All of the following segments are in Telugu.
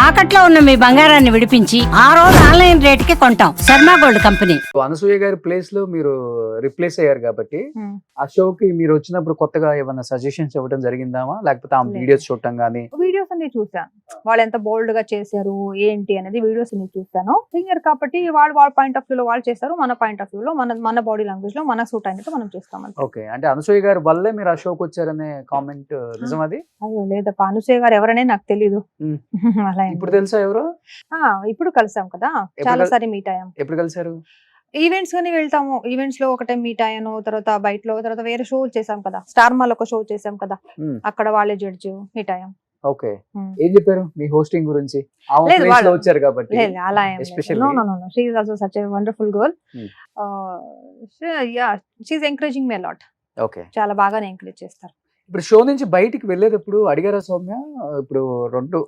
తాకట్లో ఉన్న మీ బంగారాన్ని విడిపించి ఆ రోజు ఆన్లైన్ రేటుకి కొంటాం. Sharma gold company. అనసూయ గారి ప్లేస్ లో మీరు రిప్లేస్ అయ్యారు కాబట్టి ఆ షోకి మీరు వచ్చినప్పుడు కొత్తగా ఏమైనా సజెషన్స్ ఇవ్వడం జరిగిందామా, లేకపోతే ఆ వీడియోస్ చూడటం గానీ? వీడియోస్ అన్ని చూసాను, వాళ్ళు ఎంత బోల్డ్ గా చేశారు ఏంటి అనేది వీడియోస్ అన్ని చూసాను. సింగర్ కాబట్టి వాళ్ళ పాయింట్ ఆఫ్ వ్యూ లో వాళ్ళు చేస్తారు, మన పాయింట్ ఆఫ్ వ్యూ లో మన బాడీ లాంగ్వేజ్ లో మన సూట్ అయినట్టు మనం చేస్తాం. ఓకే, అంటే అనసూయ గారి వల్లే మీరు ఆ షోకి వచ్చారనే కామెంట్ నిజం అది? అయ్యో లేదప్ప, అనసూయ గారు ఎవరనే నాకు తెలీదు. అలా ఇప్పుడు తెలుసా ఎవరు? ఇప్పుడు కలిసాం కదా, చాలా సారి మీట్ అయ్యాం. ఎప్పుడు కలిసారు? ఈవెంట్స్ కానీ వెళ్తాము, ఈవెంట్స్ లో ఒకటే మీట్ అయ్యాను, తర్వాత బయటలో, తర్వాత వేరే షో చేసాం కదా, స్టార్ మాల్ ఒక షో చేసాం కదా, అక్కడ వాళ్ళే జడ్జి మీట్ అయ్యాం. ఓకే, ఏం చెప్పారు మీ హోస్టింగ్ గురించి? వచ్చారు కాబట్టి అలా she is also such a wonderful girl. Yeah, she is encouraging me a lot. Okay, చాలా బాగానే ఎంకరేజ్ చేస్తారు. ఇప్పుడు షో నుంచి బయటికి వెళ్ళేటప్పుడు అడిగారా సౌమ్య? ఇప్పుడు రెండు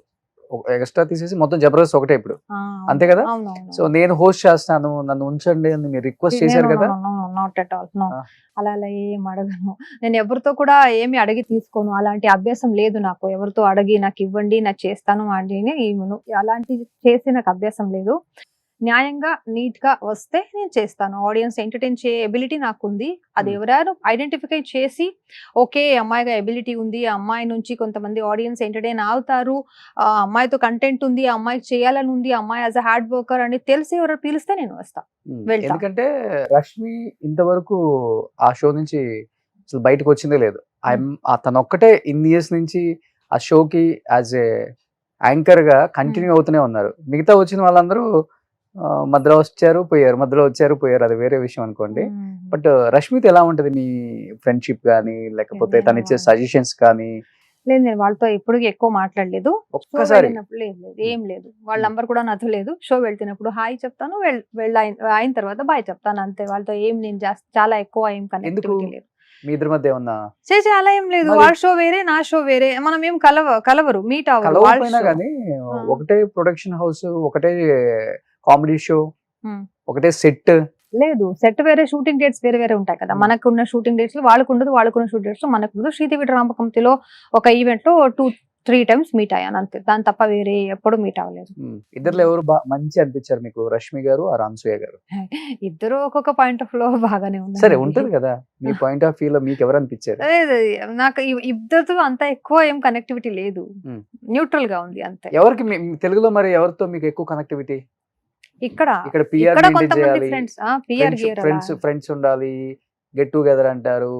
ఎక్స్ట్రా తీసేసి మొత్తం జబర్దస్త్ ఒకటే ఇప్పుడు, అంతే కదా? సో నేను హోస్ట్ చేస్తాను, నన్ను ఉంచండి అని మీరు రిక్వెస్ట్ చేశారు కదా? Not at all, no. అలా ఏం అడగను నేను, ఎవరితో కూడా ఏమి అడిగి తీసుకోను, అలాంటి అభ్యాసం లేదు నాకు. ఎవరితో అడిగి నాకు ఇవ్వండి, నాకు చేస్తాను అని అలాంటి చేసి నాకు అభ్యాసం లేదు. న్యాయంగా నీట్ గా వస్తే నేను చేస్తాను. ఆడియన్స్ ఎంటర్టైన్ చేయ ఎబిలిటీ నాకు ఉంది. అది ఎవరైనా ఐడెంటిఫై చేసి ఓకే అమ్మాయిగా ఎబిలిటీ ఉంది, ఆ అమ్మాయి నుంచి కొంతమంది ఆడియన్స్ ఎంటర్టైన్ అవుతారు, ఆ అమ్మాయితో కంటెంట్ ఉంది, ఆ అమ్మాయికి చేయాలని ఉంది, ఆ అమ్మాయి యాజ్ అ హార్డ్ వర్కర్ అని తెలిసి ఎవరు పిలిస్తే నేను వస్తా. ఎందుకంటే రష్మి ఇంతవరకు ఆ షో నుంచి అసలు బయటకు వచ్చిందే లేదు. తను ఒక్కటే ఇన్ని ఇయర్స్ నుంచి ఆ షోకి యాజ్ ఏ యాంకర్ గా కంటిన్యూ అవుతూనే ఉన్నారు. మిగతా వచ్చిన వాళ్ళందరూ మధ్యలో వచ్చారు పోయారు, మధ్యలో వచ్చారు పోయారు, అది వేరే విషయం అనుకోండి. బట్ రష్మితో ఎలా ఉంటది మీ ఫ్రెండ్షిప్ గానీ, లేకపోతే తను ఇచ్చే సజెషన్స్ కానీ? లేదు, నేను వాళ్ళతో ఎప్పుడు ఎక్కువ మాట్లాడలేదు. ఒక్కసారి లేదు, ఏం లేదు. వాళ్ళ నంబర్ కూడా నాతో లేదు. షో వెళ్తున్నప్పుడు హాయ్ చెప్తాను, అయిన తర్వాత బాయ్ చెప్తాను, అంతే. వాళ్ళతో ఏం నేను చాలా ఎక్కువ ఏం కనెక్టివిటీ లేదు. మీ ఇద్దరి మధ్య ఏమన్నా చేసే అలా ఏం లేదు. వాళ్ళ షో వేరే, నా షో వేరే, మనం ఏం కలవరు, మీట్ అవ్వరు. కానీ ఒకటే ప్రొడక్షన్ హౌస్, ఒకటే కామెడీ షో, ఒకటే సెట్ లేదు. సెట్ వేరే, షూటింగ్ డేట్స్ వేరే వేరే ఉంటాయి కదా. మనకున్న షూటింగ్ డేట్స్ లో వాళ్ళకు ఉండదు, వాళ్ళకున్న షూటింగ్ డేట్స్ లో మనకు ఉండదు. శ్రీదేవి రామకంతిలో ఒక ఈవెంట్ లో 2-3 టైమ్స్ మీట్ అయ్యాను, అంతే. దాని తప్ప వేరే ఎప్పుడు మీట్ అవ్వలేదు. ఇద్దరు ఎవరు మంచి అనిపించారు మీకు, రష్మి గారు ఆ అనసూయ గారు? ఇద్దరు ఒక్కొక్క పాయింట్ ఆఫ్ లో బాగానే ఉంది. సరే, ఉంటది కదా మీ పాయింట్ ఆఫ్ వ్యూ లో, మీకు ఎవరు అనిపించారు? నాకు ఇద్దరితో అంత ఎక్కువ ఏం కనెక్టివిటీ లేదు, న్యూట్రల్ గా ఉంది, అంతే. ఎవరికి తెలుగులో మరి ఎవరితో మీకు ఎక్కువ కనెక్టివిటీ? ఇక్కడ ఫ్రెండ్స్ ఉండాలి, గెట్ టుగెదర్ అంటారు,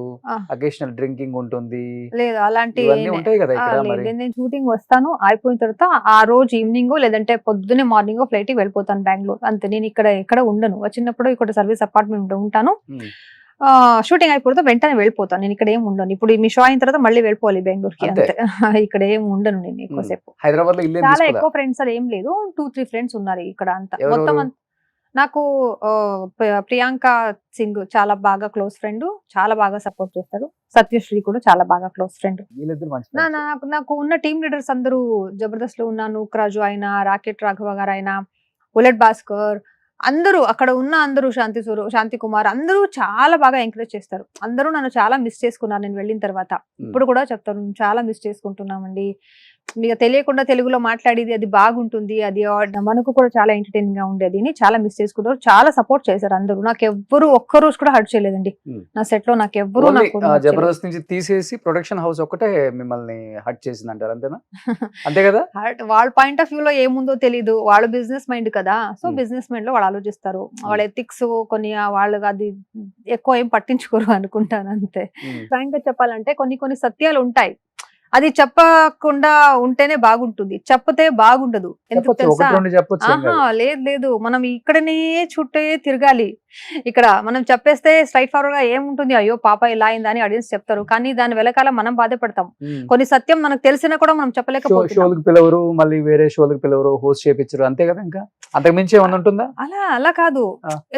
అకేషనల్ డ్రింకింగ్ ఉంటుంది, లేదు అలాంటి ఉంటాయి కదా ఇక్కడ. నేను షూటింగ్ వస్తాను, అయిపోయిన తర్వాత ఆ రోజు ఈవినింగ్ లేదంటే పొద్దున్నే మార్నింగ్ ఫ్లైట్ కి వెళ్ళిపోతాను బెంగళూరు, అంతే. నేను ఇక్కడ ఉండను. వచ్చినప్పుడు ఇక్కడ సర్వీస్ అపార్ట్మెంట్ ఉంటాను, షూటింగ్ అయిపోతే వెంటనే వెళ్ళిపోతాను. నేను ఇక్కడ ఏం ఉండను. ఇప్పుడు మీ షో అయిన తర్వాత మళ్ళీ వెళ్ళిపోవాలి బెంగళూరుకి, అంతే. ఇక్కడ ఏం ఉండను నేను ఎక్కువసేపు. హైదరాబాద్ లో చాలా ఎక్కువ ఫ్రెండ్స్ అది ఏం లేదు, 2-3 ఫ్రెండ్స్ ఉన్నారు ఇక్కడ, అంతా. మొత్తం నాకు ప్రియాంక సింగ్ చాలా బాగా క్లోజ్ ఫ్రెండ్, చాలా బాగా సపోర్ట్ చేస్తారు. సత్యశ్రీ కూడా చాలా బాగా క్లోజ్ ఫ్రెండ్. నాకు ఉన్న టీమ్ లీడర్స్ అందరూ జబర్దస్త్ లో ఉన్న నూక్రాజు అయినా, రాకెట్ రాఘవ గారు అయినా, బుల్లెట్ భాస్కర్, అందరూ అక్కడ ఉన్న అందరూ, శాంతి కుమార్, అందరూ చాలా బాగా ఎంకరేజ్ చేస్తారు. అందరూ నన్ను చాలా మిస్ చేసుకున్నారు నేను వెళ్ళిన తర్వాత. ఇప్పుడు కూడా చెప్తారు, చాలా మిస్ చేసుకుంటున్నామండి, మీకు తెలియకుండా తెలుగులో మాట్లాడేది అది బాగుంటుంది, అది మనకు కూడా చాలా ఎంటర్టైనింగ్ గా ఉండేది అని చాలా మిస్ చేసుకుంటారు. చాలా సపోర్ట్ చేశారు అందరూ. నాకు ఎవ్వరు ఒక్క రోజు కూడా హర్ట్ చేయలేదండి నా సెట్ లో. నాకు ఎవ్వరు జబర్దస్త్ నుంచి తీసేసి ప్రొడక్షన్ హౌస్ ఒకటే మిమ్మల్ని హర్ట్ చేసింది అంటారు, అంతేనా? అంతే కదా. వాళ్ళ పాయింట్ ఆఫ్ వ్యూ లో ఏముందో తెలీదు, వాళ్ళు బిజినెస్ మైండ్ కదా. సో బిజినెస్ మైండ్ లో వాళ్ళు ఆలోచిస్తారు, వాళ్ళ ఎథిక్స్ కొన్ని వాళ్ళు అది ఎక్కువ ఏం పట్టించుకోరు అనుకుంటాను, అంతే. ఫ్రాంక్ గా చెప్పాలంటే కొన్ని సత్యాలు ఉంటాయి, అది చెప్పకుండా ఉంటేనే బాగుంటుంది, చెప్పతే బాగుండదు. ఎందుకు తెలుసా? లేదు, మనం ఇక్కడనే చుట్టే తిరగాలి. ఇక్కడ మనం చెప్పేస్తే స్ట్రైట్ ఫార్వర్డ్ గా ఏముంటుంది, అయ్యో పాప ఇలా అయిందని ఆడియన్స్ చెప్తారు, కానీ దాని వెనకాల మనం బాధపడతాం. కొన్ని సత్యం మనకు తెలిసినా కూడా మనం చెప్పలేకపోతున్నాం. పిలవరు, మళ్ళీ వేరే షోలకు పిలవరు, హోస్ట్ చేపించరు, అంతే కదా. ఇంకా అంతకు మించి ఏమన్నా ఉంటుందా? అలా కాదు.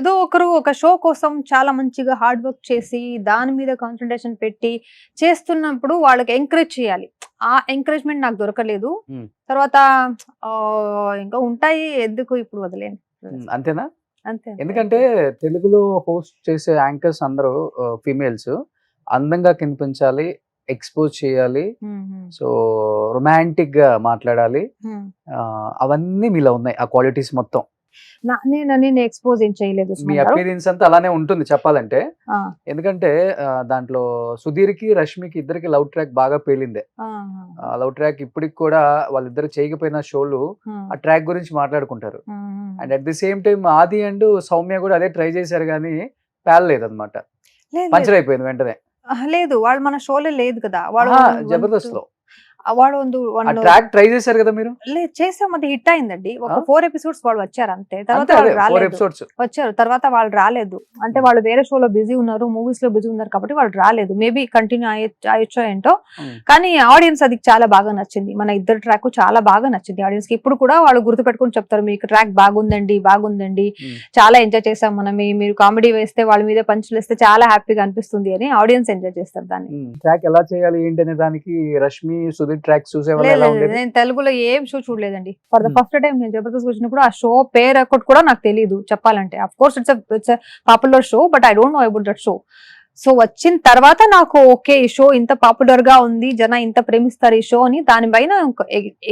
ఏదో ఒకరు ఒక షో కోసం చాలా మంచిగా హార్డ్ వర్క్ చేసి దాని మీద కాన్సన్ట్రేషన్ పెట్టి చేస్తున్నప్పుడు వాళ్ళకి ఎంకరేజ్ చేయాలి. ఆ ఎంకరేజ్మెంట్ నాకు దొరకలేదు. తర్వాత ఇంకా ఉంటాయి, ఎందుకు ఇప్పుడు వదిలేండి, అంతేనా? అంతే. ఎందుకంటే తెలుగులో హోస్ట్ చేసే యాంకర్స్ అందరూ ఫీమేల్స్, అందంగా కనిపించాలి, ఎక్స్పోజ్ చేయాలి, మ్మ్. సో రొమాంటిక్ గా మాట్లాడాలి, మ్మ్. అవన్నీ మీలో ఉన్నాయి ఆ క్వాలిటీస్ మొత్తం. నేను ఎక్స్పోజ్ ఏం చేయలేదు మీ సుమన్ గారు. అపీరియన్స్ అంతా అలానే ఉంటుంది చెప్పాలంటే. ఆ, ఎందుకంటే దాంట్లో సుధీర్కి రష్మికి ఇద్దరికి లవ్ ట్రాక్ బాగా పేలిందే. ఆ, ఆ లవ్ ట్రాక్ ఇప్పటికి కూడా వాళ్ళిద్దరు చేయకపోయిన షోలు ఆ, ఆ ట్రాక్ గురించి మాట్లాడుకుంటారు. ఆ, and at the same time ఆది అండ్ సౌమ్య కూడా అదే ట్రై చేశారు కానీ పేలలేదు అనమాట, లేదు, పంచర్ అయిపోయింది వెంటనే. లేదు వాళ్ళు మన షోలో లేదు కదా. వాడు జబర్దస్త్ లో వాడు ఆ ట్రాక్ ట్రై చేశారు కదా మీరు. లేదు చేసాం, అది హిట్ అయిందండి. ఒక ఆ? 4 ఎపిసోడ్స్ వాళ్ళు వచ్చారు అంతే, తర్వాత అంతే, వాళ్ళు అదే 4 రాలేదు. ఎపిసోడ్స్. వచ్చారు తర్వాత వాళ్ళు రాలేదు. అంటే వాళ్ళు వేరే షోలో బిజీ ఉన్నారు, మూవీస్ లో బిజీ ఉన్నారు కాబట్టి వాళ్ళు రాలేదు. మేబీ కంటిన్యూ అయ్యొచ్చో ఏంటో. కానీ ఆడియన్స్ అది చాలా బాగా నచ్చింది. మన ఇద్దరు ట్రాక్ చాలా బాగా నచ్చింది ఆడియన్స్ కి. ఇప్పుడు కూడా వాళ్ళు గుర్తు పెట్టుకుని చెప్తారు, మీకు ట్రాక్ బాగుందండి, బాగుందండి, చాలా ఎంజాయ్ చేసాం మనం, మీరు కామెడీ వేస్తే వాళ్ళ మీద పంచులు వేస్తే చాలా హ్యాపీగా అనిపిస్తుంది అని ఆడియన్స్ ఎంజాయ్ చేస్తారు దాన్ని. ట్రాక్ ఎలా చేయాలి ఏంటి అనే దానికి రష్మి సుధీర్ ట్రాక్ చూసేవాళ్ళు ఎలా లేదు, ఉండేది? నేను తెలుగులో ఏం షో చూడలేదండి. For the Hmm. First time నేను జబర్దస్త్ వచ్చినప్పుడు ఆ షో పేరు ఒకటి కూడా నాకు తెలియదు చెప్పాలంటే. Of course it's popular show, but I don't know about that show. So వచ్చిన తర్వాత నాకు ఓకే ఈ షో ఇంత పాపులర్ గా ఉంది, జన ఇంత ప్రేమిస్తారు ఈ షో అని, దానిపైన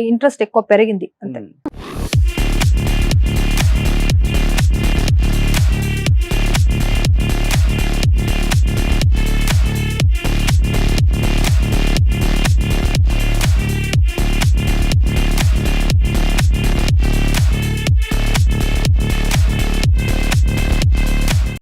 ఇంట్రెస్ట్ ఎక్కువ పెరిగింది అంతే.